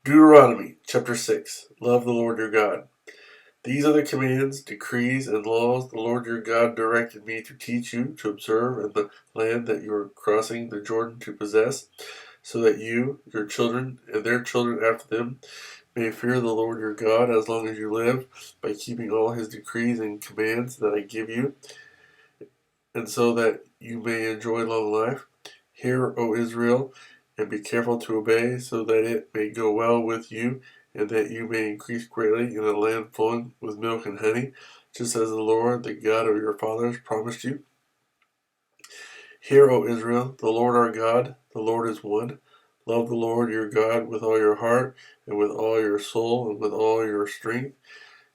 Deuteronomy chapter 6. Love the Lord your God. These are the commands, decrees, and laws the Lord your God directed me to teach you to observe in the land that you are crossing the Jordan to possess, so that you, your children, and their children after them may fear the Lord your God as long as you live, by keeping all his decrees and commands that I give you, and so that you may enjoy long life. Hear, O Israel, and be careful to obey, so that it may go well with you, and that you may increase greatly in a land flowing with milk and honey, just as the Lord, the God of your fathers, promised you. Hear, O Israel, the Lord our God, the Lord is one. Love the Lord your God with all your heart, and with all your soul, and with all your strength.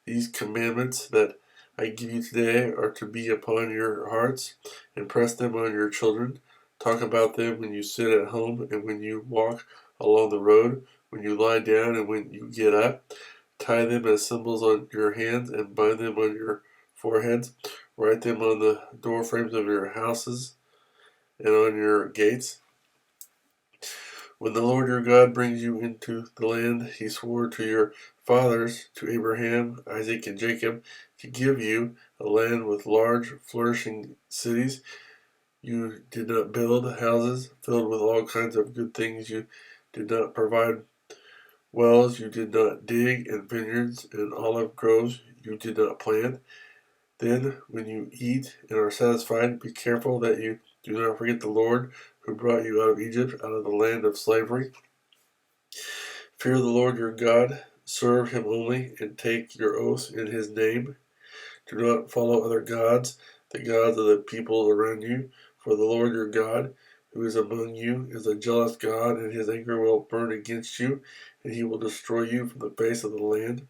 These commandments that I give you today are to be upon your hearts. Impress them on your children. Talk about them when you sit at home and when you walk along the road, when you lie down and when you get up. Tie them as symbols on your hands and bind them on your foreheads. Write them on the door frames of your houses and on your gates. When the Lord your God brings you into the land he swore to your fathers, to Abraham, Isaac, and Jacob, to give you, a land with large, flourishing cities, you did not build houses filled with all kinds of good things. You did not provide wells. You did not dig, and vineyards and olive groves you did not plant. Then, when you eat and are satisfied, be careful that you do not forget the Lord who brought you out of Egypt, out of the land of slavery. Fear the Lord your God, serve him only, and take your oaths in his name. Do not follow other gods, the gods of the people around you, for the Lord your God, who is among you, is a jealous God, and his anger will burn against you, and he will destroy you from the face of the land.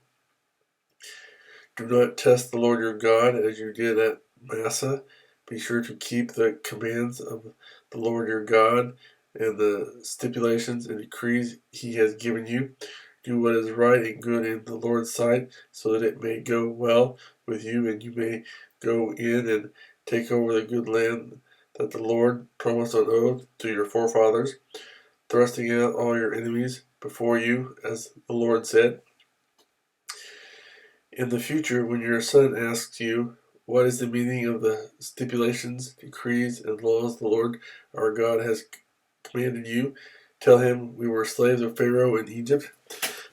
Do not test the Lord your God as you did at Massa. Be sure to keep the commands of the Lord your God and the stipulations and decrees he has given you. Do what is right and good in the Lord's sight, so that it may go well with you, and you may go in and take over the good land that the Lord promised on oath to your forefathers, thrusting out all your enemies before you, as the Lord said. In the future, when your son asks you, what is the meaning of the stipulations, decrees, and laws the Lord our God has commanded you, tell him, we were slaves of Pharaoh in Egypt,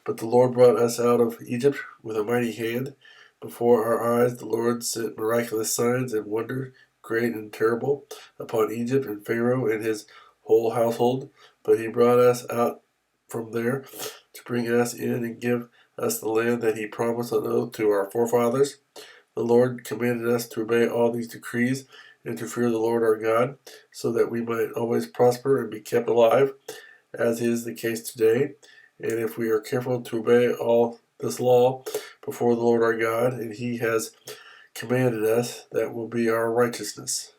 but the Lord brought us out of Egypt with a mighty hand. Before our eyes the Lord sent miraculous signs and wonders, great and terrible, upon Egypt and Pharaoh and his whole household. But he brought us out from there to bring us in and give us the land that he promised on oath to our forefathers. The Lord commanded us to obey all these decrees and to fear the Lord our God, so that we might always prosper and be kept alive, as is the case today. And if we are careful to obey all this law before the Lord our God, and he has commanded us, that will be our righteousness.